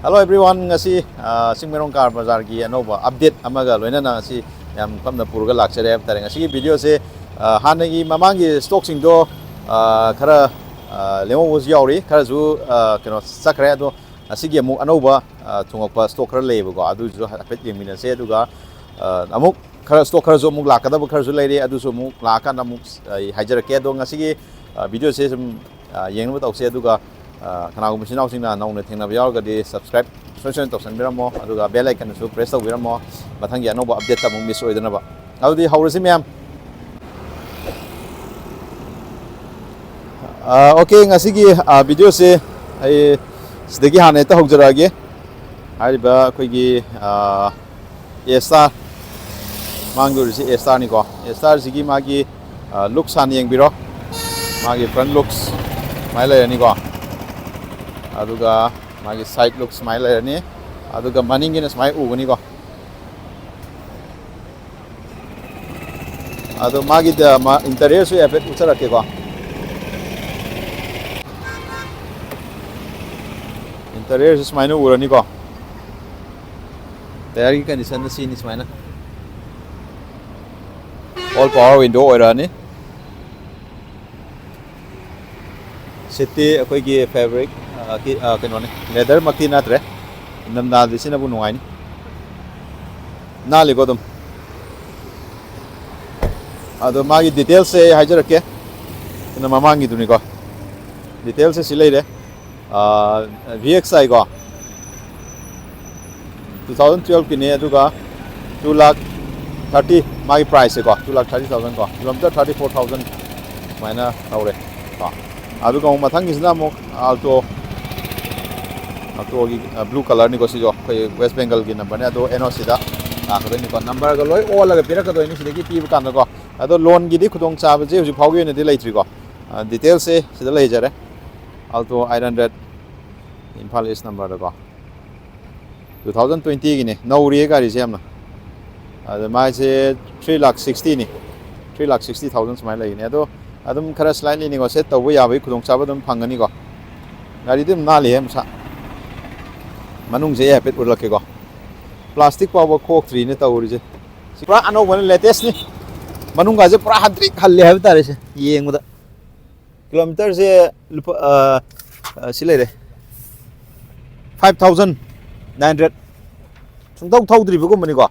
Hello everyone, ngasi Chingmeirong Car Bazaar gi Anouba update amaga loinana ngasi yam kamna purga lakchare ab tare ngasi video se hanagi mamangi stock sing do khara lemo was yauri khara ju keno sakre do ngasi gi amuk Anouba thungokpa stock khara lebo go adu ju hapet yengminnasi aduga amuk khara stock khara ju amuk lakadaba khara ju leire adu su amuk lakana amuk haijarake do ngasi gi video se yengba tawse aduga Khana Amuk Yourkle sing na nauna thengna yaurgadi subscribe soichen tawsan biramo aduga bell icon su press tawbiramo mathangi Anouba update tamung miss oidanaba audi haurasi myam okay ngasi gi video se ai sidagi hane ta hogjarage hariba koi gi star mangurisi star ni ko star sigi magi looks an yengbiro magi front looks maila ni ko aduga magi side looks smile ni aduga maningi na smile ugani ko adu magi da interior su effect uchara ke ko interior su smile urani ko tayari condition na scene smile all power window oirani city akoi gi fabric leather makti natre namda disina bu nungai ni nali godum ado magi details se hajarake na mamangi duni ko details se silai re vxi ko 2012 ki ne aduga 2 lakh 30 magi price ko 2 lakh 30,000 ko kilometer 34,000 maina aure ko aduga mathangi sina mo alto blue color ni ko si jo West Bengal ki number ne ado NOC da akadani ko number ga loi all ga pira ka do ni sidagi pi kan ko ado loan gi di khudong cha ba je huji phaugi ne di leitri ko details se sida lei jare alto 800 Impal is number da ko 2020 gi ne nauri ga ri semna ado mai se 3,60,000 ni 3,60,000 smai lai ne ado adum khara slightly ni ko set tawu ya bai khudong cha ba dum phangani ko gari dim na le hem sa manung je yapet urlake ko plastic power coke 3 ne tawuri je pura Anouba latest ni manung ga je pura hadrik halle have tare se yengda kilometer je silere 5,900 sungtau thaudri bu ko mani ko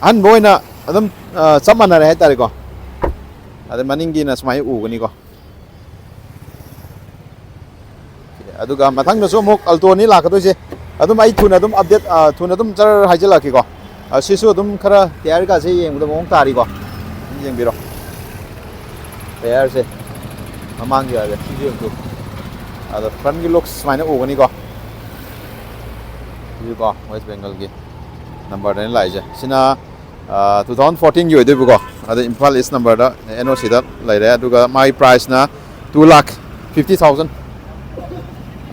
an boina adam samana re tare ko ade maningi na smai u gani ko aduga mathang na so mok alto ni la ka doise adum ai thuna dum update thuna dum char haijala ki ko sisu dum khara tayar ka se yeng da mong tari ko yeng biro tayar se amang ya de sisu tu ado front gi looks maina u gani ko ji ko West Bengal gi number den lai je sina 2014 gi oide bu ko ado Impal is number da NOC da lai re aduga my price na 2,50,000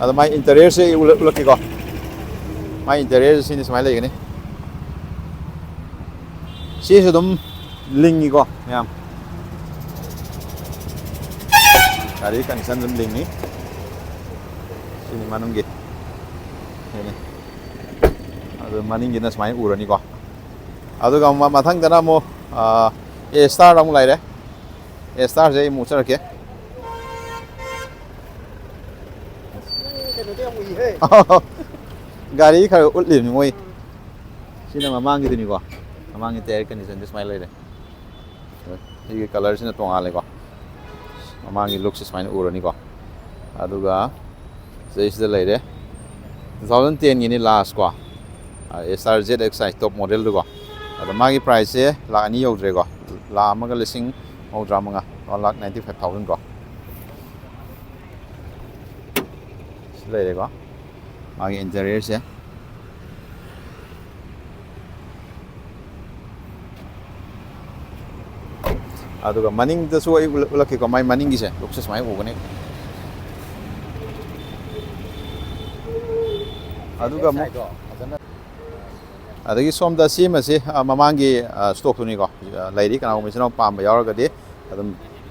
ada my interior se ulaki ko my interior sini smile lagi ni si sedum lingi ko yam kali kan isan dum lingi sini manunggi ini ada maningi na smile urani ko adu ga mathang dana mo star ram lai re star je mu char ke gari khar utlim ni moi sina mamang gitu ni ko mamang ite air condition this smile le ye color sina tonga le ko mamang looks smile uro ni ko aduga size de le 2010 ni last ko star ZXi top model du ko adu magi price e la ani yodre ko la amaga lising odra manga 1,95,000 ko le ko magi interior se aduga maning da so ulaki ko mai maning gi se looks mai ugani aduga mo adagi somda sima se mamangi stock tu ni ko lairi kana Yourkle pam ba yaurgadi adum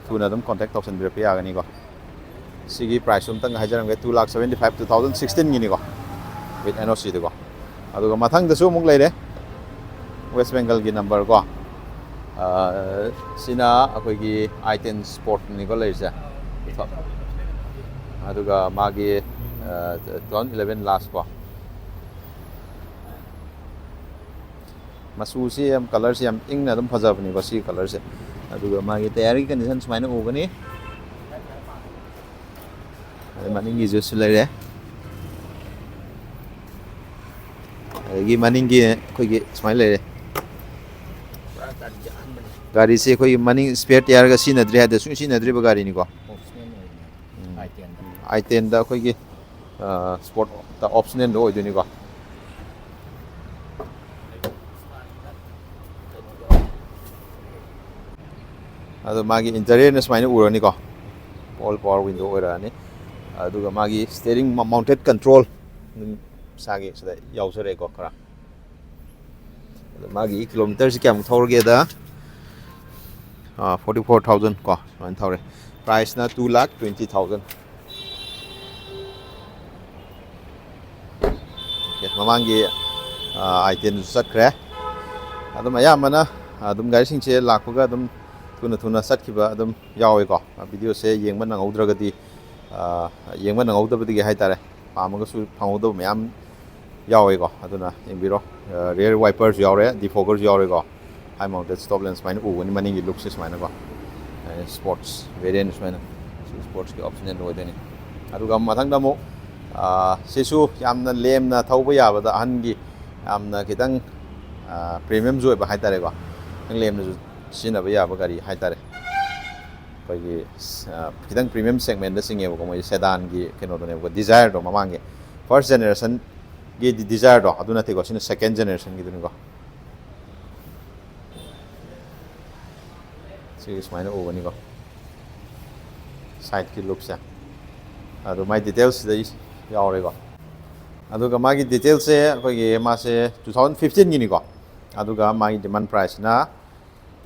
thuna dum contact option bir pe agani ko sigi price umtang hajaram 2,75,000 2016 gini ko with NOC de ko aduga mathang da su muk leire West Bengal gi number ko sina akoi gi I10 sport ni ko leise aduga magi 2011 last ko masu si am color si am ing na dum phajabni ko si color se aduga magi tayari condition sumaina ugani maningi juice leire gi maningi koi gi sumaina leire gari se koi maning spare tire ga sinadri hada su sinadri ba gari ni ko I10 da koi gi sport ta optional do iduni ko ado magi interior na sumaina urani ko all power window orani aduga magi steering mounted control sagi sada yausare ko khara magi kilometers kyam thorge da 44,000 ko man thore price na 2,20,000 okay mamangi I10 satkre adum ayamana adum gari singche lakpaga adum tuna satkiba adum yawe ko video se yengma nangaudragadi yengma nangaudabadi hai tare pamaga su phangauda mayam yawe ko aduna yengbiro rear wipers yaure defoggers yaure ko high mounted stop lamps maina ugani maningi looks is maina ko sports variant maina sports ki option no deni aduga mathangda mo sesu yamna lemna thauba yabada ahangi yamna kitang premium joy ba hai tare ko lemna ju sina ba yaba gari hai tare koi kitang premium segment da singe ko moi sedan gi keno do ne ko desire do mamangi first generation gi desire do aduna te ko sina second generation gi dun ko series maina ogani ko side ki looks ya adu my details dai yaure ko aduga magi details se koi gi ma se 2015 gi ni ko aduga magi demand price na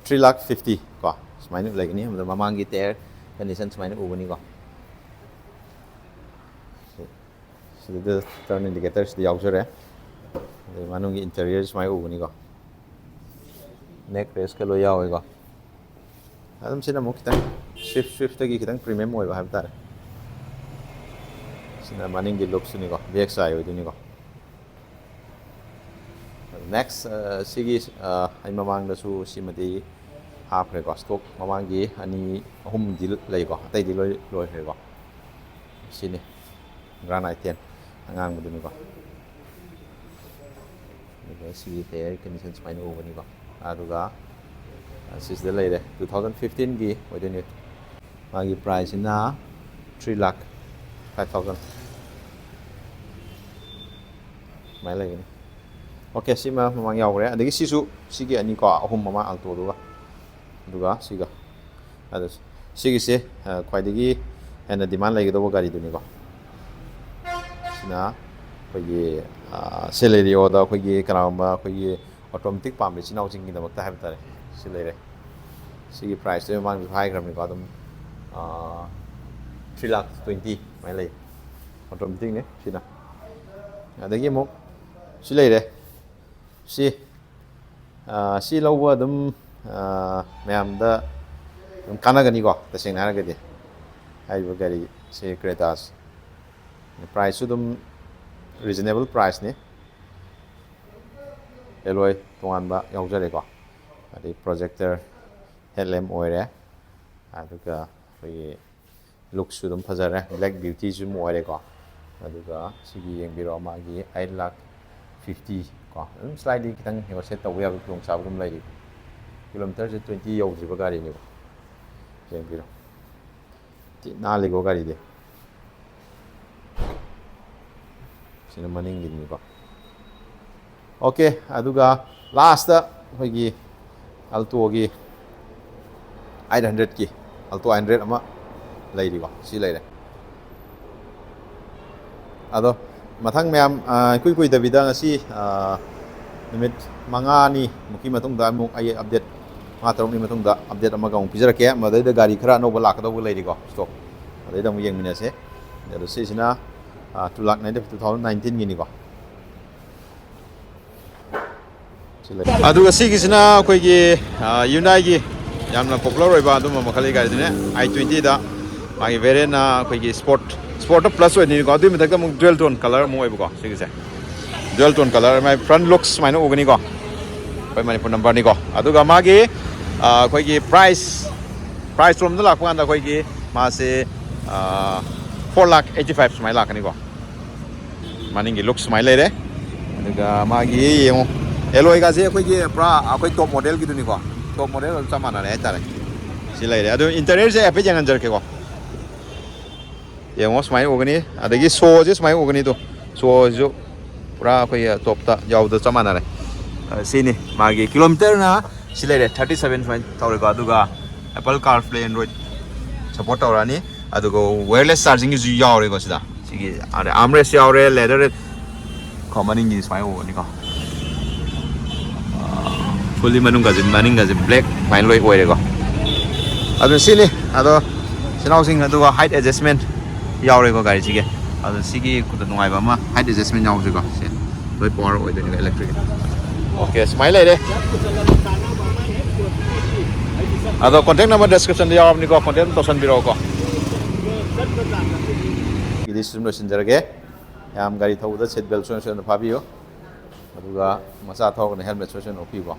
3,50,000 ko sumaina lagini amda mamangi ter condition sumaina ugani ko so the turn indicators the yausare the manungi interior sumaina ugani ko neck rest ka lo yawe ko adum sina mo kitang swift gi kitang premium oi ba habtar sina maningi looks ni ko VXI oi ni ko next sigi ai mamang da su simati half re ko stock mamang gi ani hum dil lei ko tai dil loi re ko sini grand I10 angang bu ni ko ni sigi te conditions main over ni ko aduga sis de lei de 2015 gi oi ni magi price na 3,05,000 mai lei ni okay sima mamang yaure adagi sisu sigi ani ko ahum mama alto duga siga ada sigi se khwaidagi ena demand lai do gari duni ko sina kogi celerio da kogi karamba kogi automatic pambe sinau jingi da makta have tare silere sigi price de man high gram ni ko dum 3,20,000 mai lai automatic ne sina adagi mo silere si lauwa dum mayam da dum kanagani ko tasing haragadi ai ba gari si Cretas price su dum reasonable price ne alloy tongan ba yaujare ko adi projector headlamp oire aduga we look su dum phajare black beauty su mo oire ko aduga sigi yengbiro magi 8,50,000 ko slightly kitang set taw ya long sa dum lai kilometer 20 yau ji ba gari ni ko yengbiro ti na le go gari de sina maning ni ko okay aduga last da hoigi alto gi 800 ki alto 100 ama lai di ko si lai re ado mathang mayam kui da bidang asi numit manga ni muki matung da muk ai update ma tarong ni matung da update ama ga ong pijara ke ma da gari khara no ba lak da bu lai di ko stock ꯑꯗꯩꯗ ꯑꯃꯨꯛ ꯌꯦꯡꯃꯤꯟꯅꯁꯦ ꯑꯗꯣ ꯁꯤꯁꯤꯅ 2,90,2019 ꯒꯤꯅꯤꯀꯣ ꯑꯗꯨꯒ ꯁꯤꯒꯤꯁꯤꯅ ꯑꯩꯈꯣꯏꯒꯤ ꯌꯨꯅꯥꯏꯒꯤ ꯌꯥꯝꯅ popular ꯑꯣꯏꯕ ꯑꯗꯨꯝꯕ ꯃꯈꯜꯒꯤ ꯒꯥꯔꯤꯗꯨꯅꯦ i20ꯗ ꯃꯥꯒꯤ ꯚꯦꯔꯤꯌꯟꯅ ꯑꯩꯈꯣꯏꯒꯤ ꯁ꯭ꯄꯣꯔꯠꯇ ꯄ꯭ꯂꯁ ꯑꯣꯏꯗꯣꯏꯅꯤꯀꯣ ꯑꯗꯨꯒꯤ ꯃꯊꯛꯇ ꯑꯃꯨꯛ ꯗꯨꯋꯦꯜ ꯇꯣꯟ ꯀꯂꯔ ꯑꯃꯨꯛ ꯑꯣꯏꯕꯀꯣ ꯁꯤꯒꯤꯁꯦ ꯗꯨꯋꯦꯜ ꯇꯣꯟ ꯀꯂꯔ ꯃꯥꯒꯤ ꯐ꯭ꯔꯟ ꯂꯨꯛꯁ ꯁꯨꯃꯥꯏꯅ ꯎꯒꯅꯤꯀꯣ ꯑꯩꯈꯣꯏ ꯃꯅꯤꯄꯨꯔ ꯅꯝꯕꯔꯅꯤꯀꯣ ꯑꯗꯨꯒ ꯃꯥꯒꯤ ꯑꯩꯈꯣꯏꯒꯤ ꯄ꯭ꯔꯥꯏꯁ ꯔꯣꯝꯗ ꯂꯥꯛꯄ ꯀꯥꯟꯗ ꯑꯩꯈꯣꯏꯒꯤ ꯃꯥꯁꯦ 4,85,000 ꯁꯨꯃꯥꯏꯅ ꯂꯥꯛꯀꯅꯤꯀꯣ ꯃꯅꯤꯡꯒꯤ ꯂꯨꯛ ꯁꯨꯃꯥꯏꯅ ꯂꯩꯔꯦ ꯑꯗꯨꯒ ꯃꯥꯒꯤ ꯌꯦꯡꯉꯣ ꯑꯦꯂꯣꯏꯒꯥꯁꯦ ꯑꯩꯈꯣꯏꯒꯤ ꯄꯨꯔꯥ ꯑꯩꯈꯣꯏ ꯇꯣꯞ ꯃꯣꯗꯦꯜꯒꯤꯗꯨꯅꯤꯀꯣ ꯇꯣꯞ ꯃꯣꯗꯦꯜ ꯑꯗꯨꯝ ꯆꯞ ꯃꯥꯟꯅꯔꯦ ꯍꯥꯏꯇꯥꯔꯦ ꯁꯤ ꯂꯩꯔꯦ ꯑꯗꯨ ꯏꯟꯇꯔꯤꯌꯔꯁꯦ ꯍꯥꯏꯐꯦꯠ ꯌꯦꯡꯍꯟꯖꯔꯛꯀꯦꯀꯣ ꯌꯦꯡꯉꯣ ꯁꯨꯃꯥꯏꯅ ꯎꯒꯅꯤ ꯑꯗꯒꯤ ꯁꯣꯁꯦ ꯁꯨꯃꯥꯏꯅ ꯎꯒꯅꯤ ꯑꯗꯣ ꯁꯣꯁꯤꯁꯨ ꯄꯨꯔꯥ ꯑꯩꯈꯣꯏꯒꯤ ꯇꯣꯞꯇ ꯌꯥꯎꯕꯗ ꯆꯞ ꯃꯥꯟꯅꯔꯦ ꯁꯤꯅꯤ ꯃꯥꯒꯤ ꯀꯤꯂꯣꯃꯤꯇꯔꯅ ꯁꯤ ꯂꯩꯔꯦ 37 ꯁꯨꯃꯥꯏꯅ ꯇꯧꯔꯦꯀꯣ ꯑꯗꯨꯒ ꯑꯦꯄꯜ ꯀꯥꯔꯄ꯭ꯂꯦ ꯑꯦꯟꯗ꯭ꯔꯣꯏꯗ ꯁꯞꯄꯣꯔꯠ ꯇꯧꯔꯛꯑꯅꯤ ꯑꯗꯨꯒ ꯋꯦꯌꯔꯂꯦꯁ ꯆꯥꯔꯖꯤꯡꯒꯤꯁꯨ ꯌꯥꯎꯔꯦꯀꯣ ꯁꯤꯗ ꯁꯤꯒꯤ ꯑꯥꯔꯝꯔꯦꯁ ꯌꯥꯎꯔꯦ ꯂꯦꯗꯔ ꯀꯣ ꯃꯅꯤꯡꯒꯤ ꯁꯨꯃꯥꯏꯅ ꯎꯒꯅꯤꯀꯣ ꯐꯨꯜꯂꯤ ꯃꯅꯤꯡꯒꯁꯦ ꯕ꯭ꯂꯦꯛ ꯁꯨꯃꯥꯏꯅ ꯂꯣꯏ ꯑꯣꯏꯔꯦꯀꯣ ꯑꯗꯨ ꯁꯤꯅꯤ ꯑꯗꯣ ꯁꯤꯅꯥꯎꯁꯤꯡ ꯑꯗꯨꯒ ꯍꯥꯏꯠ ꯑꯦꯗꯖꯁꯃꯦꯟ ꯌꯥꯎꯔꯦꯀꯣ ꯒꯥꯔꯤꯁꯤꯒꯤ ꯑꯗꯣ ꯁꯤꯒꯤ ꯈꯨꯗ ꯅꯨꯡꯉꯥꯏꯕ ꯑꯃ ꯍꯥꯏꯠ ꯑꯦꯗꯖꯁꯃꯦꯟ ꯌꯥꯎꯁꯦꯀꯣ ꯁꯤ ꯂꯣꯏ ꯄꯋꯥꯔ ꯑꯣꯏꯗꯣꯏꯅꯤꯀꯣ ꯏꯂꯦꯛꯇ꯭ꯔꯤꯛ ꯑꯣꯀꯦ ꯁꯨꯃꯥꯏꯅ ꯂꯩꯔꯦ ꯑꯗꯣ ꯀꯣꯟꯇꯦꯛ ꯅꯝꯕꯔ ꯗꯦꯁꯀ꯭ꯔꯤꯞꯁꯟꯗ ꯌꯥꯎꯔꯕꯅꯤꯀꯣ ꯀꯣꯟꯇꯦꯛ ꯑꯗꯨꯝ ꯇꯧꯁꯟꯕꯤꯔꯛꯑꯣꯀꯣ ꯒꯤꯗꯤ ꯁꯨꯝ ꯂꯣꯏꯁꯤꯟꯖꯔꯒꯦ ꯌꯥꯝ ꯒꯥꯔꯤ ꯊꯧꯕꯗ ꯁꯤꯠ ꯕꯦꯜ ꯁꯣꯏꯗꯅ ꯐꯥꯕꯤꯌꯨ ꯑꯗꯨꯒ ꯃꯆꯥ ꯊꯧꯔꯒꯅ ꯍꯦꯜꯃꯦꯠ ꯁꯣꯏꯗꯅ ꯎꯞꯄꯤꯌꯨꯀꯣ